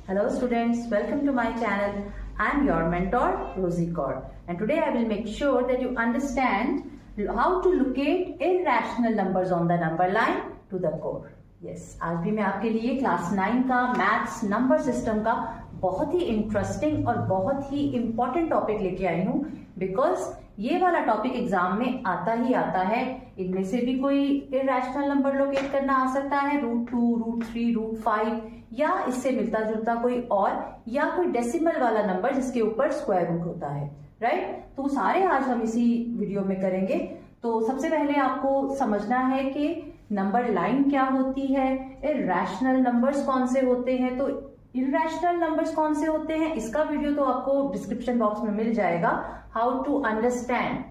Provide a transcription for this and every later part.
Hello students, welcome to my channel. I am your mentor Rosie Kaur, and today I will make sure that you understand how to locate irrational numbers on the number line to the core. Yes, आज भी मैं आपके लिए class 9 का maths number system का बहुत ही interesting और बहुत ही इम्पोर्टेंट टॉपिक लेके आई हूँ, बिकॉज ये वाला टॉपिक एग्जाम में आता ही आता है। इनमें से भी कोई इरेशनल नंबर लोकेट करना आ सकता है, √2, √3, √5, या इससे मिलता जुलता कोई और, या कोई डेसिमल वाला नंबर जिसके ऊपर स्क्वायर रूट होता है, राइट। तो सारे आज हम इसी वीडियो में करेंगे। तो सबसे पहले आपको समझना है कि नंबर लाइन क्या होती है, इरेशनल नंबर्स कौन से होते हैं। तो इरेशनल नंबर्स कौन से होते हैं, इसका वीडियो तो आपको डिस्क्रिप्शन बॉक्स में मिल जाएगा, how to understand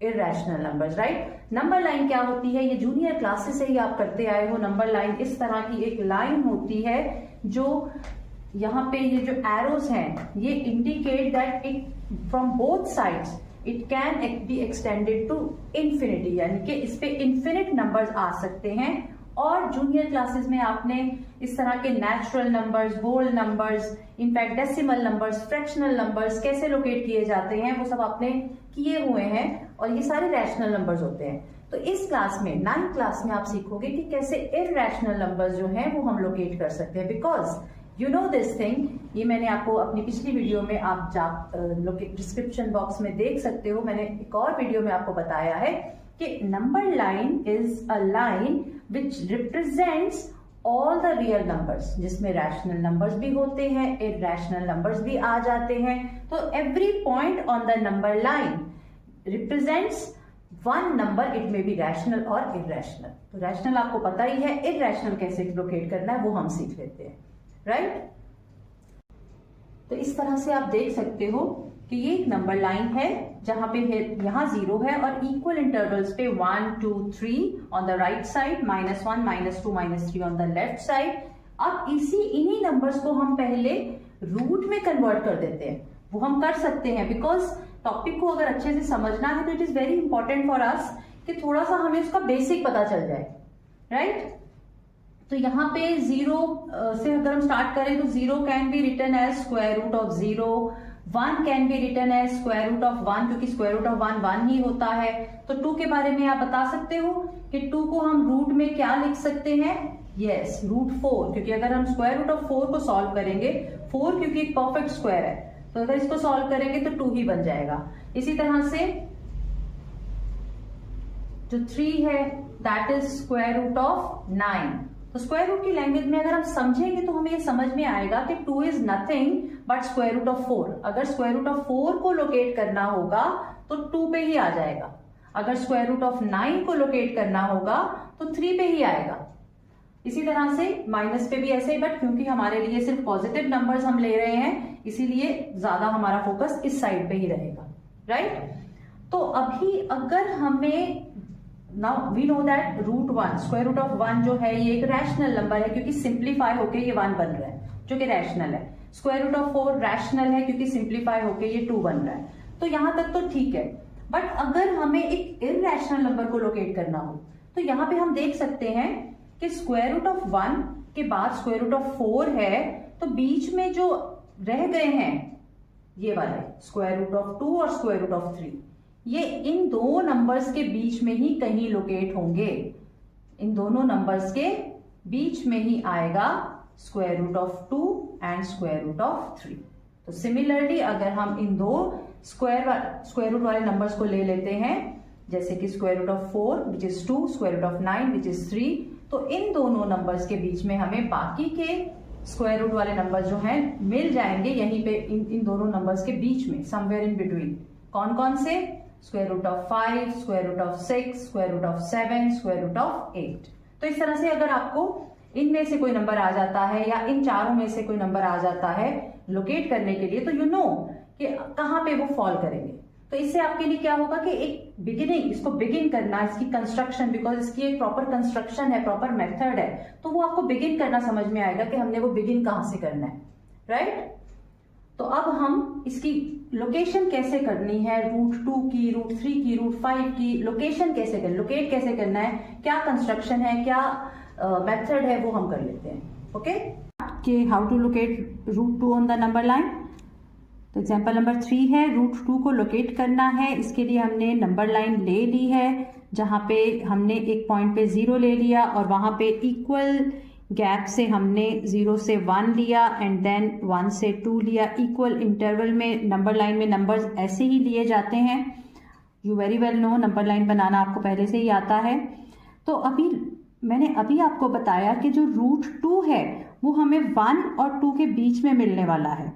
irrational numbers, right. Number line क्या होती है, ये जूनियर क्लासेस से ही आप करते आए हो। नंबर लाइन इस तरह की एक लाइन होती है जो यहाँ पे ये जो एरोस हैं ये indicate that it from both sides it can be extended to infinity, यानी कि इस पे इंफिनिट नंबर्स आ सकते हैं। और जूनियर क्लासेस में आपने इस तरह के natural numbers, whole numbers, in fact decimal numbers, fractional numbers कैसे लोकेट किए जाते हैं वो सब आपने किए हुए हैं, और ये सारे रैशनल नंबर्स होते हैं। तो इस क्लास में 9th क्लास में आप सीखोगे कि कैसे इररेशनल नंबर्स जो हैं वो हम लोकेट कर सकते हैं, because you know this thing. ये मैंने आपको अपनी पिछली वीडियो में आप डिस्क्रिप्शन बॉक्स में देख सकते हो, मैंने एक और वीडियो में आपको बताया है कि number line is a line which represents all the real numbers, जिसमें रैशनल नंबर्स भी होते हैं, इररेशनल नंबर्स भी आ जाते हैं। तो every point on the number line represents one number, it may be rational और इररेशनल। तो रैशनल आपको पता ही है, इररेशनल कैसे लोकेट करना है वो हम सीख लेते हैं, राइट। तो इस तरह से आप देख सकते हो कि ये एक नंबर लाइन है जहां पे यहाँ 0 है और इक्वल इंटरवल्स पे 1, 2, 3 on the right side, -1, -2, -3 on the left side. अब इन्हीं नंबर्स को हम पहले रूट में कन्वर्ट कर देते हैं। वो हम कर सकते हैं बिकॉज टॉपिक को अगर अच्छे से समझना है तो it is very important for us कि थोड़ा सा हमें उसका बेसिक पता चल जाए, राइट। तो यहाँ पे 0 से अगर हम स्टार्ट करें तो 0 can be written as square root of 0, 1 can be written as square root of 1, क्योंकि स्क्वायर रूट ऑफ 1 1 ही होता है। तो 2 के बारे में आप बता सकते हो कि 2 को हम रूट में क्या लिख सकते हैं, यस √4, क्योंकि अगर हम स्क्वायर रूट ऑफ 4 को सॉल्व करेंगे, 4 क्योंकि एक परफेक्ट स्क्वायर है, तो अगर इसको सॉल्व करेंगे तो 2 ही बन जाएगा। इसी तरह से जो 3 है that is square root of 9। तो स्क्वायर रूट की लैंग्वेज में अगर हम समझेंगे तो हमें ये समझ में आएगा कि 2 is nothing but square root of 4। अगर स्क्वायर रूट ऑफ 4 को लोकेट करना होगा तो 2 पे ही आ जाएगा, अगर स्क्वायर रूट ऑफ 9 को लोकेट करना होगा तो 3 पे ही आएगा। इसी तरह से माइनस पे भी ऐसे ही, बट क्योंकि हमारे लिए सिर्फ पॉजिटिव नंबर्स हम ले रहे हैं इसीलिए ज्यादा हमारा फोकस इस साइड पे ही रहेगा, राइट। तो अभी अगर हमें now we know that √1, square root of 1 जो है ये एक रैशनल नंबर है क्योंकि सिंप्लीफाई होके ये 1 बन रहा है जो कि रैशनल है। स्क्वायर रूट ऑफ 4 रैशनल है क्योंकि सिंप्लीफाई होके ये 2 बन रहा है। तो यहां तक तो ठीक है, बट अगर हमें एक इररेशनल नंबर को लोकेट करना हो तो यहाँ पे हम देख सकते हैं कि स्क्वायर रूट ऑफ 1 के बाद स्क्वायर रूट ऑफ 4 है, तो बीच में जो रह गए हैं ये वाले स्क्वायर रूट ऑफ 2 और स्क्वायर रूट ऑफ 3, ये इन दो नंबर्स के बीच में ही कहीं लोकेट होंगे। इन दोनों नंबर्स के बीच में ही आएगा square root of 2 and square root of 3। तो सिमिलरली अगर हम इन दो स्क्वायर रूट वाले नंबर्स को ले लेते हैं, जैसे कि square root of 4 which is 2, square root of 9 which is 3, तो इन दोनों नंबर्स के बीच में हमें बाकी के स्क्वायर रूट वाले नंबर जो हैं मिल जाएंगे यहीं पे इन दोनों नंबर्स के बीच में, समवेयर इन बिटवीन। कौन कौन से, square root of 5, square root of 6, square root of 7, square root of 8। तो इस तरह से अगर आपको इनमें से कोई नंबर आ जाता है या इन चारों में से कोई नंबर आ जाता है लोकेट करने के लिए, तो यू नो कि कहां पे वो फॉल करेंगे। तो इससे आपके लिए क्या होगा कि एक बिगिनिंग, इसको बिगिन करना, इसकी कंस्ट्रक्शन, बिकॉज इसकी एक प्रॉपर कंस्ट्रक्शन है, प्रॉपर मेथड है, तो वो आपको बिगिन करना समझ में आएगा कि हमने वो बिगिन कहां से करना है, राइट। तो अब हम इसकी लोकेशन कैसे करनी है, √2 की, √3 की, √5 की लोकेशन कैसे करनी, लोकेट कैसे करना है, क्या कंस्ट्रक्शन है, क्या मेथड है, वो हम कर लेते हैं, ओके। कि how to locate root 2 on the number line. तो एग्जाम्पल नंबर 3 है, रूट 2 को लोकेट करना है। इसके लिए हमने नंबर लाइन ले ली है, जहाँ पे हमने एक पॉइंट पे 0 ले लिया और वहाँ पे इक्वल गैप से हमने 0 से 1 लिया एंड देन 1 से 2 लिया। इक्वल इंटरवल में नंबर लाइन में नंबर्स ऐसे ही लिए जाते हैं। You very well know, number line बनाना आपको पहले से ही आता है। तो मैंने अभी आपको बताया कि जो रूट 2 है वो हमें 1 और 2 के बीच में मिलने वाला है,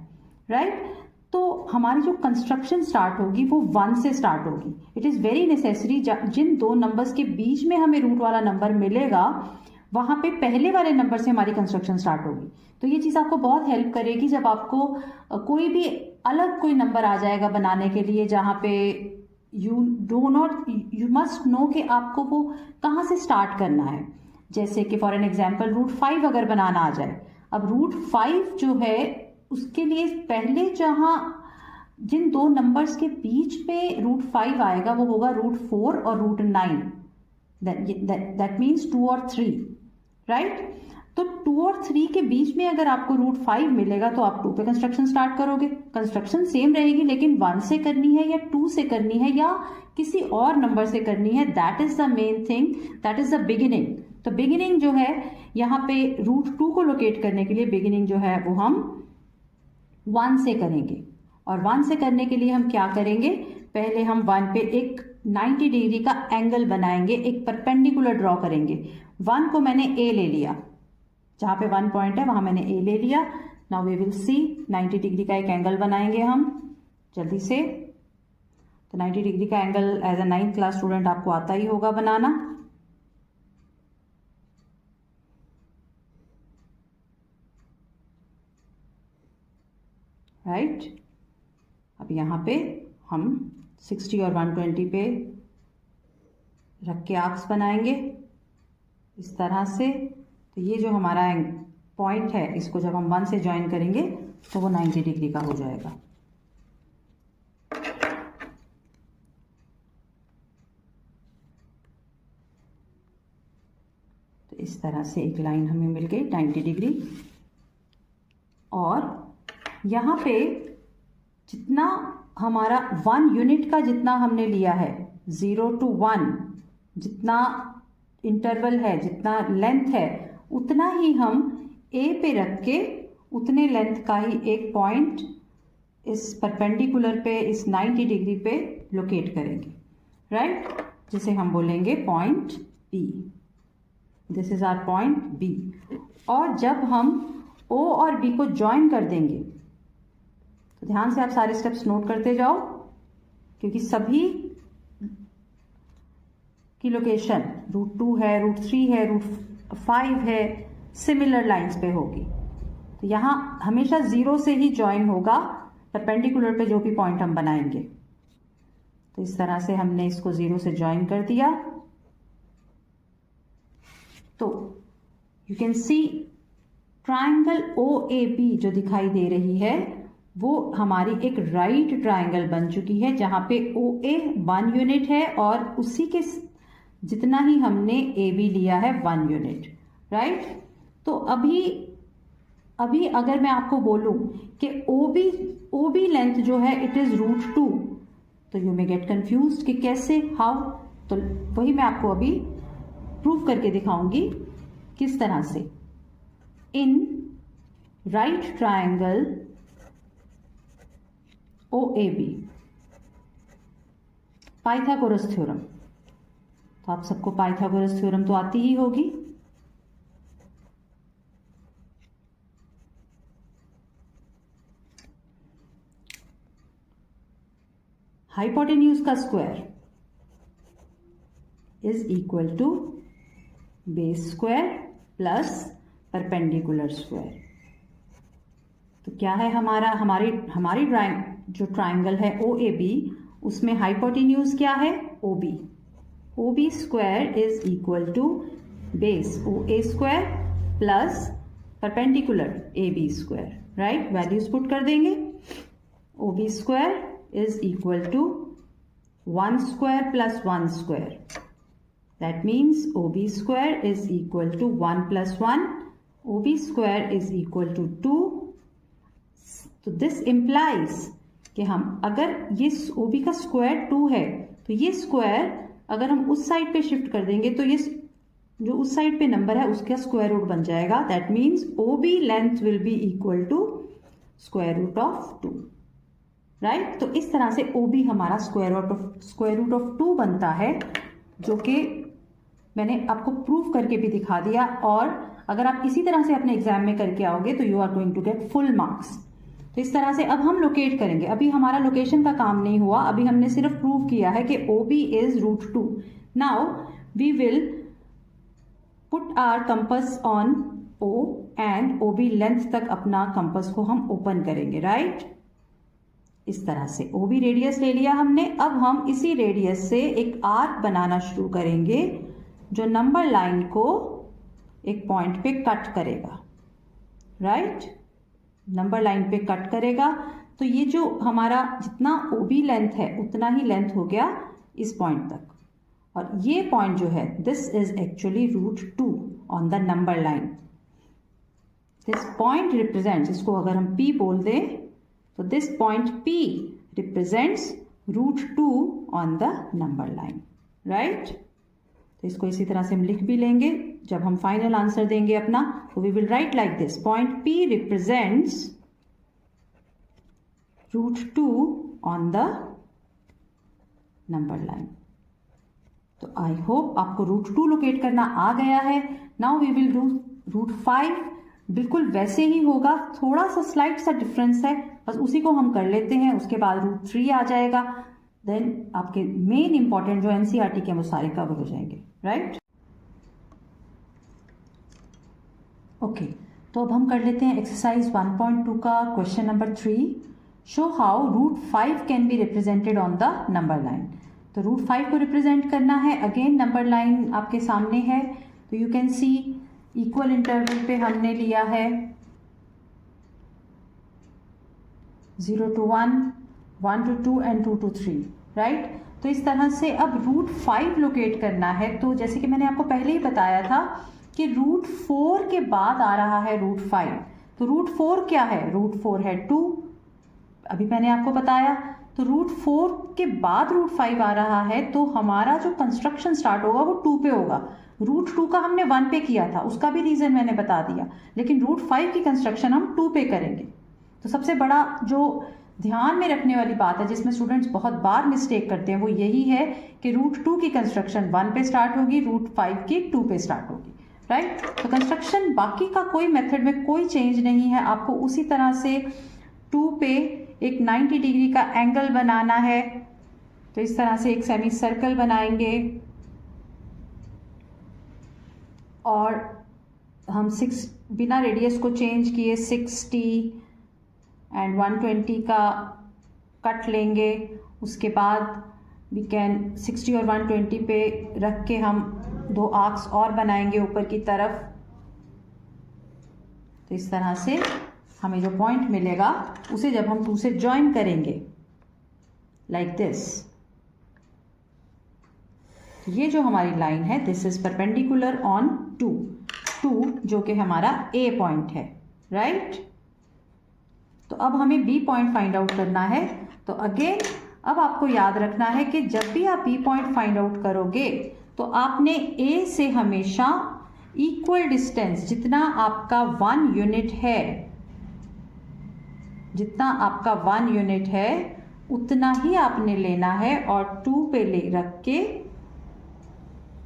राइट। तो हमारी जो कंस्ट्रक्शन स्टार्ट होगी वो 1 से स्टार्ट होगी। इट इज़ वेरी नेसेसरी, जिन दो नंबर्स के बीच में हमें रूट वाला नंबर मिलेगा वहां पे पहले वाले नंबर से हमारी कंस्ट्रक्शन स्टार्ट होगी। तो ये चीज़ आपको बहुत हेल्प करेगी जब आपको कोई भी अलग कोई नंबर आ जाएगा बनाने के लिए, जहाँ पे यू मस्ट नो कि आपको वो कहाँ से स्टार्ट करना है। जैसे कि फॉर एन एग्जाम्पल रूट 5 अगर बनाना आ जाए, अब रूट 5 जो है उसके लिए पहले जहां जिन दो नंबर्स के बीच में रूट 5 आएगा वो होगा रूट 4 और रूट 9। दैट मीन्स 2 और 3, राइट। तो 2 और 3 के बीच में अगर आपको रूट 5 मिलेगा तो आप 2 पे कंस्ट्रक्शन स्टार्ट करोगे। कंस्ट्रक्शन सेम रहेगी लेकिन 1 से करनी है या 2 से करनी है या किसी और नंबर से करनी है। That is the main thing, that is the beginning. तो बिगिनिंग जो है यहाँ पे रूट 2 को लोकेट करने के लिए बिगिनिंग जो है वो हम 1 से करेंगे। और 1 से करने के लिए हम क्या करेंगे, पहले हम 1 पे एक 90 डिग्री का एंगल बनाएंगे, एक परपेंडिकुलर ड्रॉ करेंगे। 1 को मैंने ए ले लिया, जहां पे 1 पॉइंट है वहां मैंने ए ले लिया। Now we will see 90 degree का एक एंगल बनाएंगे हम जल्दी से। तो 90 डिग्री का angle as a 9th class student आपको आता ही होगा बनाना, राइट। अब यहाँ पे हम 60 और 120 पे रख के आर्क्स बनाएंगे इस तरह से। तो ये जो हमारा पॉइंट है इसको जब हम 1 से ज्वाइन करेंगे तो वो 90 डिग्री का हो जाएगा। तो इस तरह से एक लाइन हमें मिल गई 90 डिग्री। और यहाँ पे जितना हमारा 1 यूनिट का जितना हमने लिया है 0 to 1, जितना इंटरवल है, जितना लेंथ है, उतना ही हम ए पे रख के उतने लेंथ का ही एक पॉइंट इस परपेंडिकुलर पे इस 90 डिग्री पे लोकेट करेंगे, राइट। जिसे हम बोलेंगे point B. This is our point B. और जब हम ओ और बी को ज्वाइन कर देंगे तो ध्यान से आप सारे स्टेप्स नोट करते जाओ, क्योंकि सभी की लोकेशन रूट 2 है, रूट 3 है, रूट 5 है, सिमिलर लाइंस पे होगी। तो यहाँ हमेशा 0 से ही ज्वाइन होगा परपेंडिकुलर पे जो भी पॉइंट हम बनाएंगे। तो इस तरह से हमने इसको 0 से ज्वाइन कर दिया। तो you can see triangle OAB जो दिखाई दे रही है वो हमारी एक राइट ट्राइंगल बन चुकी है, जहां पे OA 1 यूनिट है और उसी के जितना ही हमने AB लिया है 1 यूनिट, राइट। तो अभी अगर मैं आपको बोलूं कि OB लेंथ जो है इट इज रूट 2, तो यू मे गेट कंफ्यूज्ड कि कैसे, हाउ। तो वही मैं आपको अभी प्रूव करके दिखाऊंगी किस तरह से। In right triangle OAB, Pythagoras theorem. तो आप सबको पाइथागोरस थ्योरम तो आती ही होगी। हाइपोटेन्यूज का square is equal to base square plus perpendicular square. तो क्या है हमारी जो ट्राइंगल है OAB, उसमें हाइपोटेन्यूज क्या है OB square is equal to base OA square plus perpendicular AB square, right. Values put कर देंगे। OB square is equal to 1 square plus 1 square. That means OB square is equal to 1 plus 1 OB square is equal to 2। तो this implies कि हम अगर ये OB का square 2 है तो ये स्क्वायर अगर हम उस साइड पे शिफ्ट कर देंगे तो ये जो उस साइड पे नंबर है उसका स्क्वायर रूट बन जाएगा। That means OB length will be equal to square root of 2, right. तो इस तरह से OB हमारा स्क्वायर रूट ऑफ 2 बनता है, जो कि मैंने आपको प्रूव करके भी दिखा दिया। और अगर आप इसी तरह से अपने एग्जाम में करके आओगे तो you are going to get full marks. तो इस तरह से अब हम लोकेट करेंगे। अभी हमारा लोकेशन का काम नहीं हुआ, अभी हमने सिर्फ प्रूव किया है कि OB is root 2। Now we will put our compass on O and OB length तक अपना कंपास को हम ओपन करेंगे, राइट। इस तरह से OB रेडियस ले लिया हमने। अब हम इसी रेडियस से एक आर्क बनाना शुरू करेंगे जो नंबर लाइन को एक पॉइंट पे कट करेगा, राइट। नंबर लाइन पे कट करेगा तो ये जो हमारा जितना OB लेंथ है उतना ही लेंथ हो गया इस पॉइंट तक। और ये पॉइंट जो है this is actually root 2 on the number line. This point represents, इसको अगर हम P बोल दें तो this point P represents root 2 on the number line, right. तो इसको इसी तरह से हम लिख भी लेंगे। जब हम फाइनल आंसर देंगे अपना तो we will write like this, point P represents root 2 on the number line. तो आई होप आपको रूट 2 लोकेट करना आ गया है। Now we will do root 5। बिल्कुल वैसे ही होगा, थोड़ा सा स्लाइट सा डिफरेंस है, बस उसी को हम कर लेते हैं। उसके बाद रूट 3 आ जाएगा। देन आपके मेन इंपॉर्टेंट जो NCERT के वो सारे कवर हो जाएंगे, राइट। ओके, तो अब हम कर लेते हैं एक्सरसाइज 1.2 का question number 3। Show how root 5 can be represented on the number line. तो रूट 5 को रिप्रेजेंट करना है, अगेन नंबर लाइन आपके सामने है। तो you can C equal interval पे हमने लिया है 0 to 1, 1 to 2 and 2 to 3, right. तो इस तरह से अब रूट 5 लोकेट करना है। तो जैसे कि मैंने आपको पहले ही बताया था कि रूट 4 के बाद आ रहा है रूट 5। तो रूट 4 क्या है? रूट 4 है 2, अभी मैंने आपको बताया। तो रूट 4 के बाद रूट 5 आ रहा है, तो हमारा जो कंस्ट्रक्शन स्टार्ट होगा वो 2 पे होगा। रूट 2 का हमने 1 पे किया था, उसका भी रीजन मैंने बता दिया, लेकिन रूट 5 की कंस्ट्रक्शन हम 2 पे करेंगे। तो सबसे बड़ा जो ध्यान में रखने वाली बात है, जिसमें स्टूडेंट्स बहुत बार मिस्टेक करते हैं, वो यही है कि रूट 2 की कंस्ट्रक्शन 1 पे स्टार्ट होगी, रूट 5 की 2 पे स्टार्ट होगी, राइट। तो कंस्ट्रक्शन बाकी का कोई मेथड में कोई चेंज नहीं है, आपको उसी तरह से 2 पे एक 90 डिग्री का एंगल बनाना है। तो इस तरह से एक सेमी सर्कल बनाएंगे और हम 6 बिना रेडियस को चेंज किए 60 एंड 120 का कट लेंगे। उसके बाद वी कैन 60 और 120 पे रख के हम 2 आर्क्स और बनाएंगे ऊपर की तरफ। तो इस तरह से हमें जो पॉइंट मिलेगा उसे जब हम 2 से ज्वाइन करेंगे लाइक दिस, ये जो हमारी लाइन है दिस इज परपेंडिकुलर ऑन 2 जो कि हमारा A पॉइंट है, राइट। तो अब हमें B पॉइंट फाइंड आउट करना है। तो अगेन अब आपको याद रखना है कि जब भी आप B पॉइंट फाइंड आउट करोगे तो आपने A से हमेशा इक्वल डिस्टेंस, जितना आपका 1 यूनिट है, जितना आपका 1 यूनिट है उतना ही आपने लेना है और 2 पे ले रख के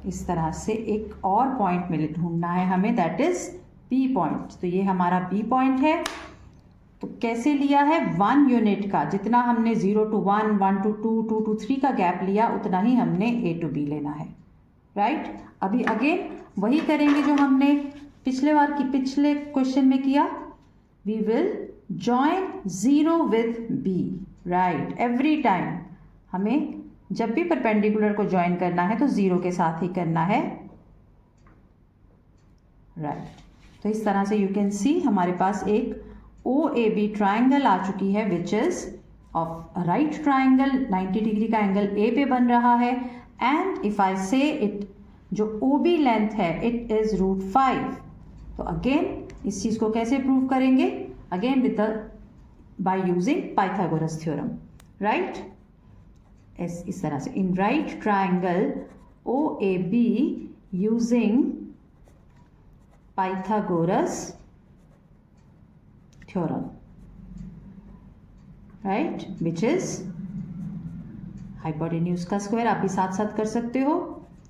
इस तरह से एक और पॉइंट में ढूंढना है हमें, दैट इज B पॉइंट। तो ये हमारा B पॉइंट है। तो कैसे लिया है? 1 यूनिट का, जितना हमने 0 to 1, 1 to 2, 2 to 3 का गैप लिया उतना ही हमने A to B लेना है, राइट। अभी अगेन वही करेंगे जो हमने पिछले क्वेश्चन में किया। We will join 0 with B, right. Every time हमें जब भी परपेंडिकुलर को ज्वाइन करना है तो 0 के साथ ही करना है, राइट। तो इस तरह से यू कैन सी हमारे पास एक OAB ट्राइंगल आ चुकी है, which is of right triangle, 90 degree का एंगल A पे बन रहा है। एंड इफ आई से इट, जो OB लेंथ है इट इज रूट 5। तो अगेन इस चीज को कैसे प्रूव करेंगे? Again with the by using Pythagoras theorem, right? इस तरह से, in right triangle O A B using Pythagoras theorem, right, which is hypotenuse का स्क्वायर, आप भी साथ साथ कर सकते हो,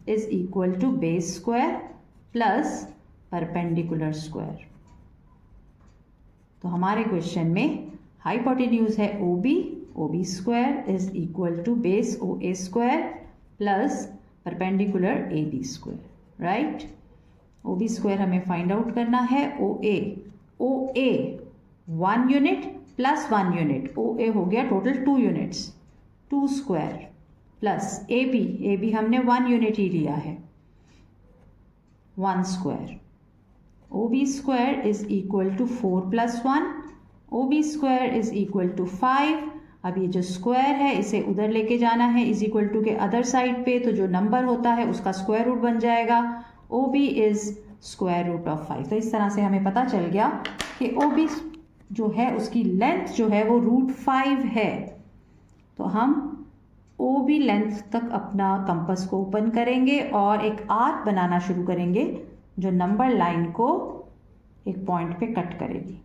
is equal to base square plus perpendicular square. तो हमारे क्वेश्चन में हाइपोटेन्यूज है O B square is equal to base O A square plus perpendicular A B square, right? O B square हमें फाइंड आउट करना है, O A 1 unit plus 1 unit, O A हो गया total 2 units, 2 square plus A B हमने 1 unit ही लिया है, 1 square. O B square is equal to 4 plus 1, O B square is equal to 5। अब ये जो स्क्वायर है इसे उधर लेके जाना है इज इक्वल टू के अदर साइड पे, तो जो नंबर होता है उसका स्क्वायर रूट बन जाएगा, O B is square root of 5। तो इस तरह से हमें पता चल गया कि ओ बी जो है उसकी लेंथ जो है वो रूट 5 है। तो हम ओ बी लेंथ तक अपना कंपास को ओपन करेंगे और एक आर्क बनाना शुरू करेंगे जो नंबर लाइन को एक पॉइंट पे कट करेगी।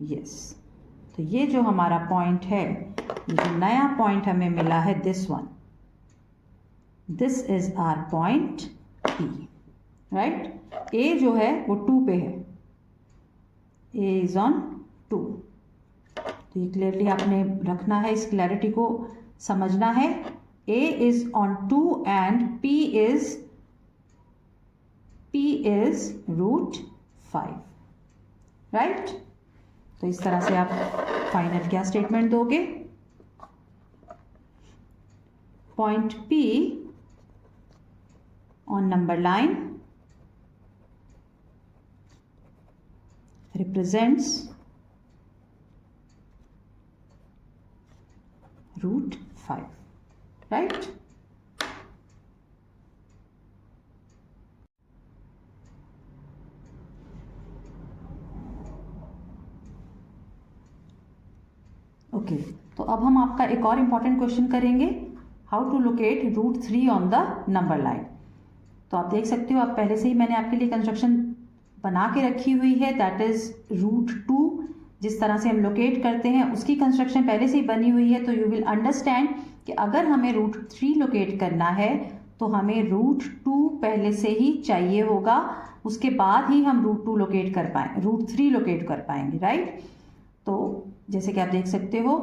यस, तो ये जो हमारा पॉइंट है, ये जो नया पॉइंट हमें मिला है, this one, this is our point P, right? A जो है वो 2 पे है, ए इज ऑन 2। तो ये क्लियरली आपने रखना है, इस क्लैरिटी को समझना है। A is on 2 and P is root 5, right? तो इस तरह से आप फाइनल क्या स्टेटमेंट दोगे? Point P on number line represents root 5, right? Okay, तो अब हम आपका एक और इम्पॉर्टेंट क्वेश्चन करेंगे, how to locate root 3 on the number line. तो आप देख सकते हो, आप पहले से ही मैंने आपके लिए कंस्ट्रक्शन बना के रखी हुई है, दैट इज रूट 2। जिस तरह से हम लोकेट करते हैं उसकी कंस्ट्रक्शन पहले से ही बनी हुई है। तो यू विल अंडरस्टैंड कि अगर हमें रूट 3 लोकेट करना है तो हमें रूट 2 पहले से ही चाहिए होगा, उसके बाद ही हम रूट 2 लोकेट कर पाए, रूट 3 लोकेट कर पाएंगे, राइट? तो जैसे कि आप देख सकते हो,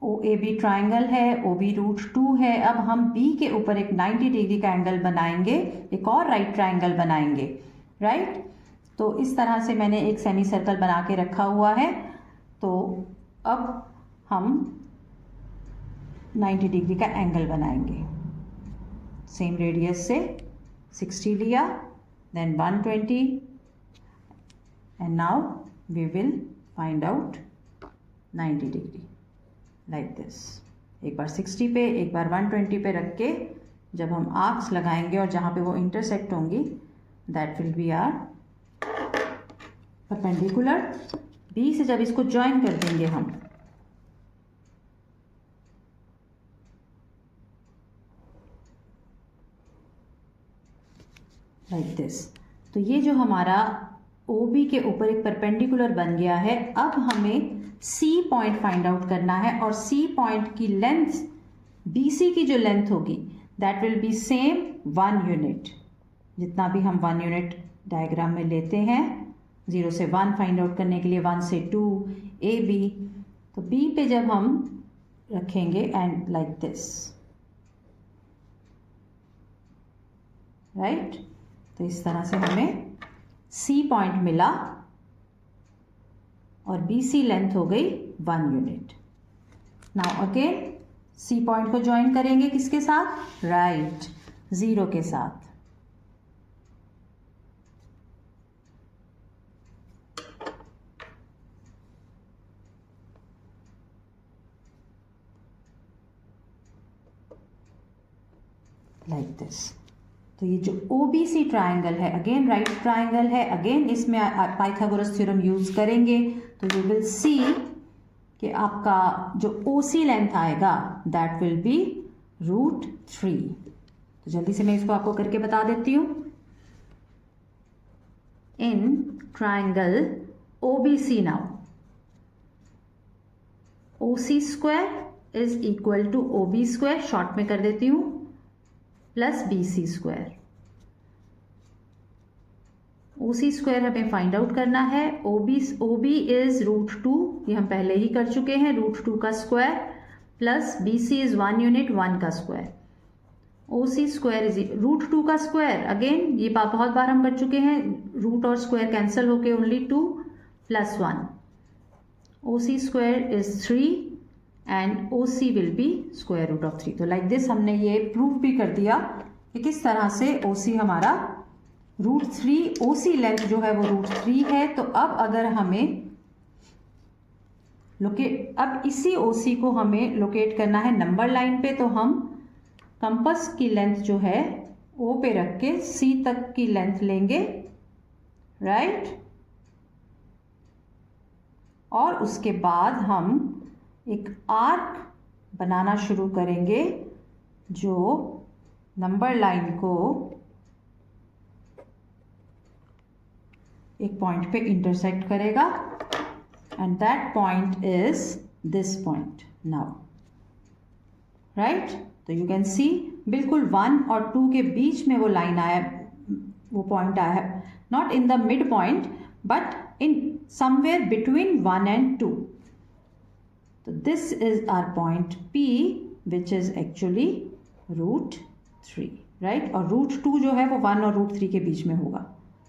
ओ ए बी ट्राइंगल है, ओ बी रूट 2 है। अब हम बी के ऊपर एक 90 डिग्री का एंगल बनाएंगे, एक और राइट ट्राइंगल बनाएंगे, राइट? तो इस तरह से मैंने एक सेमी सर्कल बना के रखा हुआ है। तो अब हम 90 डिग्री का एंगल बनाएंगे, सेम रेडियस से 60 लिया, then 120, and now we will find out 90 degree like this. एक बार 60 पे, एक बार 120 पे रख के जब हम आर्क्स लगाएंगे और जहाँ पे वो इंटरसेक्ट होंगी, that will be are perpendicular. B से जब इसको ज्वाइन कर देंगे हम, लाइक दिस, तो ये जो हमारा ओ बी के ऊपर एक परपेंडिकुलर बन गया है। अब हमें सी पॉइंट फाइंड आउट करना है और सी पॉइंट की लेंथ, बी सी की जो लेंथ होगी, that will B same 1 unit. जितना भी हम 1 यूनिट डायग्राम में लेते हैं, 0 से 1 फाइंड आउट करने के लिए, 1 से 2, ए बी। तो बी पे जब हम रखेंगे एंड लाइक दिस, राइट? तो इस तरह से हमें सी पॉइंट मिला और बी सी लेंथ हो गई 1 unit. Now again C point को ज्वाइन करेंगे किसके साथ? राइट, 0 के साथ। Like this. तो ये जो OBC ट्राइंगल है, अगेन राइट ट्राइंगल है, अगेन इसमें पाइथागोरस थ्योरम यूज करेंगे तो यू विल सी कि आपका जो OC लेंथ आएगा दैट विल बी √3। तो जल्दी से मैं इसको आपको करके बता देती हूँ। In triangle OBC now OC square is equal to OB square, short में कर देती हूँ, plus BC square. OC square हमें फाइंड आउट करना है। OB इज √2, ये हम पहले ही कर चुके हैं, √2 का square, plus BC is 1 unit, 1 का स्क्वायर। OC स्क्वायर इज √2 का स्क्वायर, अगेन ये बहुत बार हम कर चुके हैं, रूट और स्क्वायर कैंसिल होके only 2 plus 1। OC square is 3 and OC will be square root of 3। तो लाइक दिस हमने ये प्रूव भी कर दिया कि किस तरह से OC हमारा √3, OC लेंथ जो है वो √3 है। तो अब अगर हमें अब इसी OC को हमें लोकेट करना है नंबर लाइन पे, तो हम कंपास की लेंथ जो है O पे रख के C तक की लेंथ लेंगे, राइट। और उसके बाद हम एक आर्क बनाना शुरू करेंगे जो नंबर लाइन को एक पॉइंट पे इंटरसेक्ट करेगा and that point is this point now, right. तो यू कैन सी बिल्कुल 1 और 2 के बीच में वो लाइन आया, वो पॉइंट आया है, not in the mid point but in somewhere between 1 and 2। तो this is our point P which is actually √3, right. और √2 जो है वो 1 और √3 के बीच में होगा।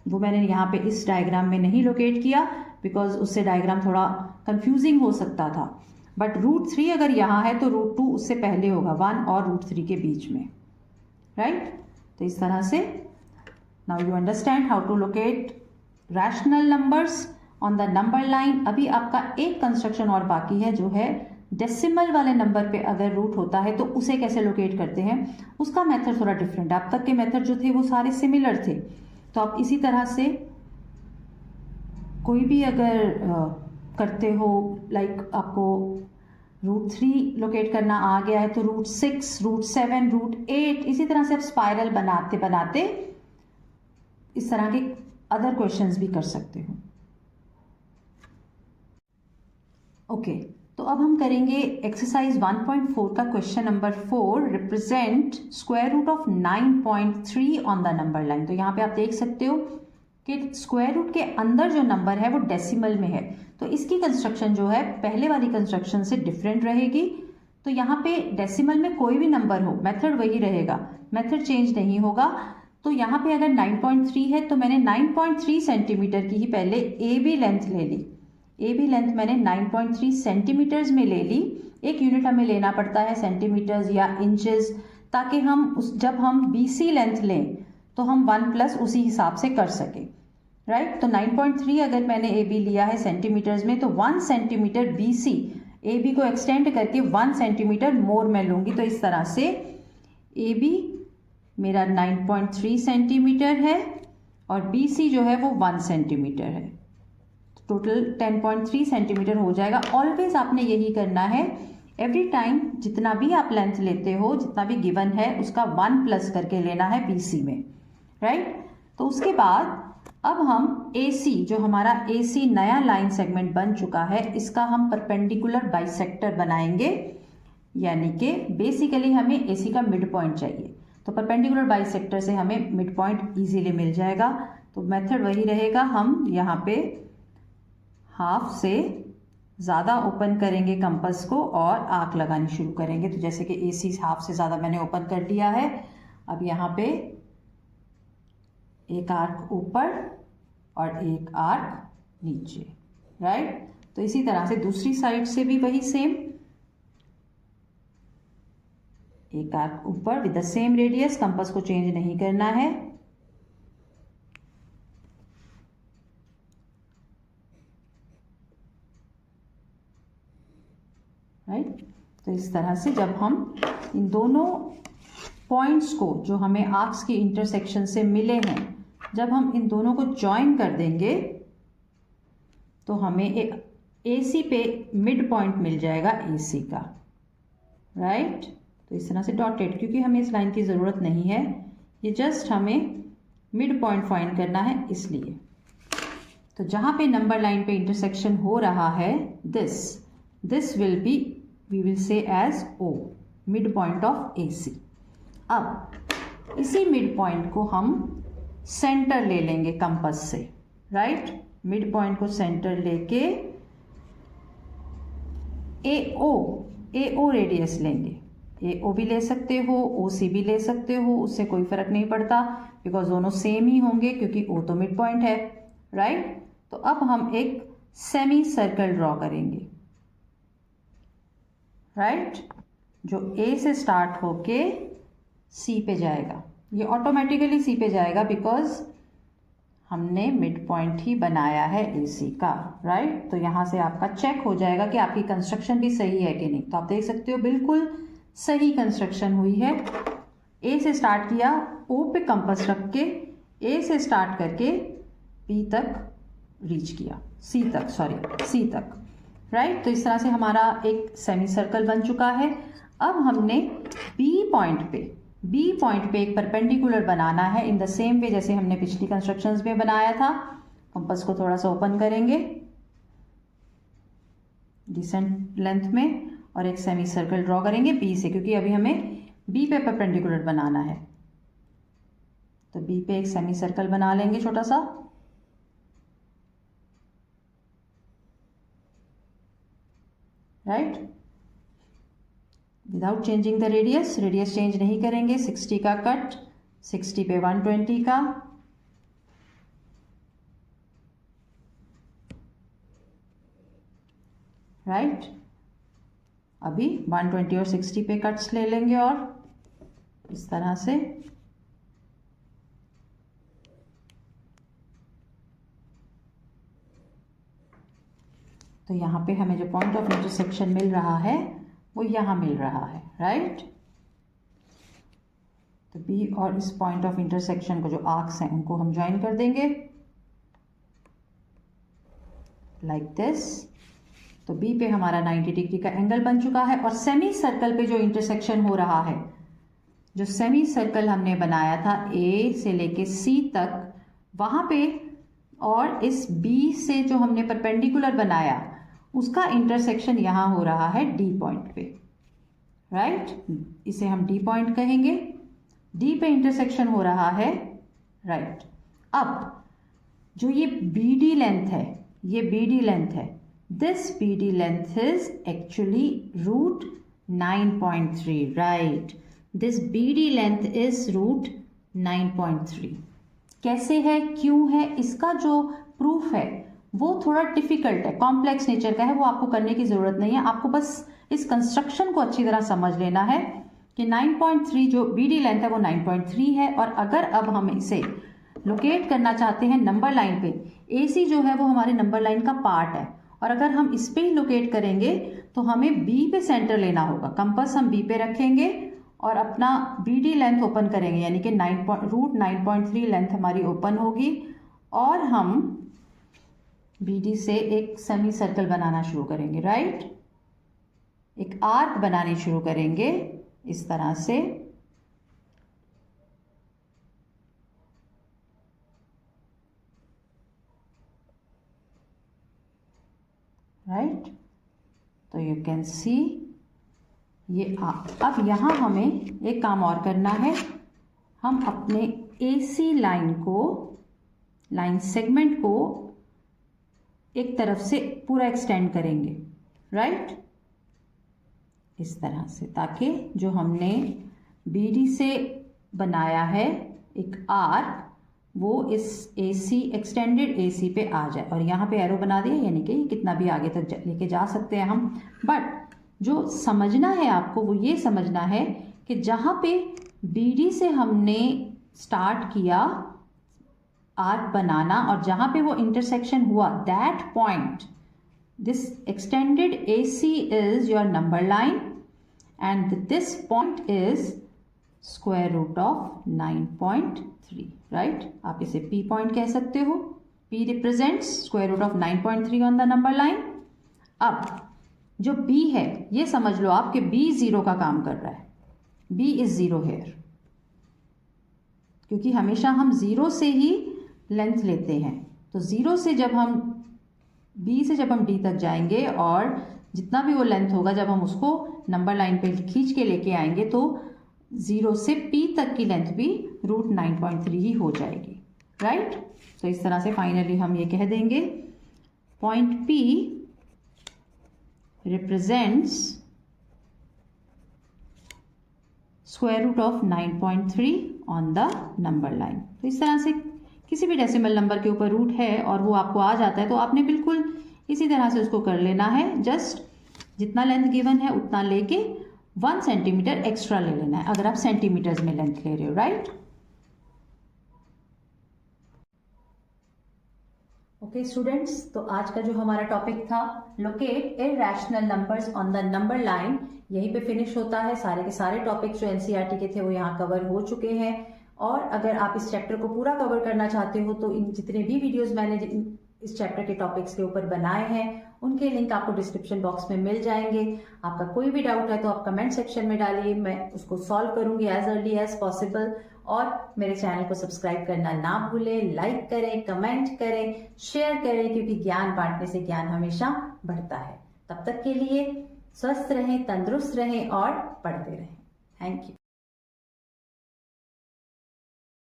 वो मैंने यहाँ पे इस डायग्राम में नहीं लोकेट किया बिकॉज उससे डायग्राम थोड़ा कंफ्यूजिंग हो सकता था, बट √3 अगर यहाँ है तो √2 उससे पहले होगा, 1 और √3 के बीच में, राइट। तो इस तरह से now you understand how to locate rational numbers on the number line. अभी आपका एक कंस्ट्रक्शन और बाकी है जो है डेसिमल वाले नंबर पे अगर रूट होता है तो उसे कैसे लोकेट करते हैं, उसका मेथड थोड़ा डिफरेंट है। अब तक के मेथड जो थे वो सारे सिमिलर थे, तो आप इसी तरह से कोई भी अगर करते हो, लाइक आपको √3 लोकेट करना आ गया है तो √6, √7, √8, इसी तरह से आप स्पाइरल बनाते बनाते इस तरह के अदर क्वेश्चंस भी कर सकते हो। ओके, तो अब हम करेंगे एक्सरसाइज 1.4 का question number 4, represent square root of 9.3 on the number line. तो यहाँ पे आप देख सकते हो कि स्क्वायर रूट के अंदर जो नंबर है वो डेसिमल में है, तो इसकी कंस्ट्रक्शन जो है पहले वाली कंस्ट्रक्शन से डिफरेंट रहेगी। तो यहाँ पे डेसिमल में कोई भी नंबर हो, मेथड वही रहेगा, मेथड चेंज नहीं होगा। तो यहाँ पे अगर 9.3 है तो मैंने 9.3 सेंटीमीटर की ही पहले ए बी लेंथ ले ली। ए बी लेंथ मैंने 9.3 सेंटीमीटर्स में ले ली। एक यूनिट हमें लेना पड़ता है सेंटीमीटर्स या इंचेस, ताकि हम जब हम BC लेंथ लें तो हम 1 प्लस उसी हिसाब से कर सके, राइट। तो 9.3 अगर मैंने ए बी लिया है सेंटीमीटर्स में तो 1 सेंटीमीटर BC ए बी को एक्सटेंड करके 1 सेंटीमीटर मोर मैं लूँगी। तो इस तरह से ए बी मेरा 9.3 सेंटीमीटर है और BC जो है वो 1 सेंटीमीटर है, टोटल 10.3 सेंटीमीटर हो जाएगा। ऑलवेज आपने यही करना है, एवरी टाइम जितना भी आप लेंथ लेते हो, जितना भी गिवन है उसका 1 प्लस करके लेना है BC में, राइट। तो उसके बाद अब हम AC, जो हमारा AC नया लाइन सेगमेंट बन चुका है, इसका हम परपेंडिकुलर बाइसेक्टर बनाएंगे, यानी कि बेसिकली हमें AC का मिड पॉइंट चाहिए। तो परपेंडिकुलर बाइसेक्टर से हमें मिड पॉइंट इजीली मिल जाएगा। तो मेथड वही रहेगा, हम यहाँ पे हाफ से ज़्यादा ओपन करेंगे कंपास को और आर्क लगानी शुरू करेंगे। तो जैसे कि AC हाफ से ज़्यादा मैंने ओपन कर दिया है, अब यहाँ पे एक आर्क ऊपर और एक आर्क नीचे, राइट। तो इसी तरह से दूसरी साइड से भी वही सेम, एक आर्क ऊपर with the same radius, compass को चेंज नहीं करना है, राइट। तो इस तरह से जब हम इन दोनों पॉइंट्स को जो हमें आर्क्स की इंटरसेक्शन से मिले हैं, जब हम इन दोनों को ज्वाइन कर देंगे तो हमें एक AC पे मिड पॉइंट मिल जाएगा AC का, राइट। तो इस तरह से डॉटेड, क्योंकि हमें इस लाइन की ज़रूरत नहीं है, ये जस्ट हमें मिड पॉइंट फाइंड करना है इसलिए। तो जहाँ पे नंबर लाइन पे इंटरसेक्शन हो रहा है, this will be, we will say as O, mid point of AC। अब इसी मिड पॉइंट को हम सेंटर ले लेंगे कंपास से, राइट। मिड पॉइंट को सेंटर लेके AO रेडियस लेंगे। AO भी ले सकते हो, OC भी ले सकते हो, उससे कोई फर्क नहीं पड़ता बिकॉज दोनों सेम ही होंगे क्योंकि O तो मिड पॉइंट है, राइट। तो अब हम एक सेमी सर्कल ड्रॉ करेंगे, राइट, जो A से स्टार्ट होके C पे जाएगा। ये ऑटोमेटिकली C पे जाएगा बिकॉज हमने मिड पॉइंट ही बनाया है AC का, राइट। तो यहाँ से आपका चेक हो जाएगा कि आपकी कंस्ट्रक्शन भी सही है कि नहीं। तो आप देख सकते हो बिल्कुल सही कंस्ट्रक्शन हुई है। A से स्टार्ट किया, O पे कंपास रख के A से स्टार्ट करके B तक रीच किया, C तक, राइट। तो इस तरह से हमारा एक सेमी सर्कल बन चुका है। अब हमने B पॉइंट पे एक परपेंडिकुलर बनाना है इन द सेम वे जैसे हमने पिछली कंस्ट्रक्शंस में बनाया था। कंपास को थोड़ा सा ओपन करेंगे डिसेंट लेंथ में और एक सेमी सर्कल ड्रॉ करेंगे B से, क्योंकि अभी हमें B पे परपेंडिकुलर बनाना है। तो B पे एक सेमी सर्कल बना लेंगे छोटा सा, right, without changing the radius change नहीं करेंगे। 60 का कट, 60 पे 120 का, राइट। अभी 120 और 60 पे कट्स ले लेंगे और इस तरह से तो यहाँ पे हमें जो पॉइंट ऑफ इंटरसेक्शन मिल रहा है वो यहाँ मिल रहा है, राइट। तो B और इस पॉइंट ऑफ इंटरसेक्शन को जो आर्क्स हैं उनको हम ज्वाइन कर देंगे लाइक दिस। तो B पे हमारा 90 डिग्री का एंगल बन चुका है और सेमी सर्कल पे जो इंटरसेक्शन हो रहा है, जो सेमी सर्कल हमने बनाया था A से लेके C तक, वहाँ पे और इस B से जो हमने परपेंडिकुलर बनाया उसका इंटरसेक्शन यहाँ हो रहा है D पॉइंट पे, राइट। इसे हम D पॉइंट कहेंगे। D पे इंटरसेक्शन हो रहा है, राइट। अब जो ये BD लेंथ है, ये BD लेंथ है, this BD length is actually root 9.3, right. This BD length is root 9.3। कैसे है, क्यों है, इसका जो प्रूफ है वो थोड़ा डिफिकल्ट है, कॉम्प्लेक्स नेचर का है, वो आपको करने की ज़रूरत नहीं है। आपको बस इस कंस्ट्रक्शन को अच्छी तरह समझ लेना है कि 9.3 जो BD लेंथ है वो 9.3 है। और अगर अब हम इसे लोकेट करना चाहते हैं नंबर लाइन पे, AC जो है वो हमारे नंबर लाइन का पार्ट है और अगर हम इस पे ही लोकेट करेंगे तो हमें B पे सेंटर लेना होगा। कंपास हम B पे रखेंगे और अपना BD लेंथ ओपन करेंगे, यानी कि रूट 9.3 लेंथ हमारी ओपन होगी और हम BD से एक सेमी सर्कल बनाना शुरू करेंगे, राइट। एक आर्क बनानी शुरू करेंगे इस तरह से, राइट। तो यू कैन सी ये अब यहाँ हमें एक काम और करना है, हम अपने AC लाइन सेगमेंट को एक तरफ से पूरा एक्सटेंड करेंगे, राइट, इस तरह से, ताकि जो हमने BD से बनाया है एक आर्क वो इस एक्सटेंडेड AC पे आ जाए। और यहाँ पे एरो बना दिया, यानी कि कितना भी आगे तक लेके जा सकते हैं हम। बट जो समझना है आपको वो ये समझना है कि जहाँ पे BD से हमने स्टार्ट किया आर्क बनाना और जहाँ पे वो इंटरसेक्शन हुआ, that point, this extended AC is your number line and this point is square root of 9.3, right. आप इसे P पॉइंट कह सकते हो। P represents square root of 9.3 on the number line. अब जो B है ये समझ लो आपके B 0 का काम कर रहा है। B इज 0 हेयर, क्योंकि हमेशा हम 0 से ही लेंथ लेते हैं। तो 0 से जब हम B से जब हम D तक जाएंगे और जितना भी वो लेंथ होगा जब हम उसको नंबर लाइन पे खींच के लेके आएंगे तो 0 से P तक की लेंथ भी रूट 9.3 ही हो जाएगी, राइट। तो इस तरह से फाइनली हम ये कह देंगे point P represents square root of 9.3 on the number line. तो इस तरह से किसी भी डेसिमल नंबर के ऊपर रूट है और वो आपको आ जाता है तो आपने बिल्कुल इसी तरह से उसको कर लेना है। जस्ट जितना लेंथ गिवन है उतना लेके 1 सेंटीमीटर एक्स्ट्रा ले लेना है अगर आप सेंटीमीटर्स में लेंथ ले रहे हो, राइट। ओके स्टूडेंट्स, तो आज का जो हमारा टॉपिक था locate irrational numbers on the number line, यहीं पे फिनिश होता है। सारे के सारे टॉपिक्स जो एनसीईआरटी के थे वो यहाँ कवर हो चुके हैं। और अगर आप इस चैप्टर को पूरा कवर करना चाहते हो तो इन जितने भी वीडियोस मैंने इस चैप्टर के टॉपिक्स के ऊपर बनाए हैं उनके लिंक आपको डिस्क्रिप्शन बॉक्स में मिल जाएंगे। आपका कोई भी डाउट है तो आप कमेंट सेक्शन में डालिए, मैं उसको सॉल्व करूंगी एज अर्ली एज पॉसिबल। और मेरे चैनल को सब्सक्राइब करना ना भूलें, लाइक करें, कमेंट करें, शेयर करें, क्योंकि ज्ञान बांटने से ज्ञान हमेशा बढ़ता है। तब तक के लिए स्वस्थ रहें, तंदुरुस्त रहें और पढ़ते रहें। Thank you.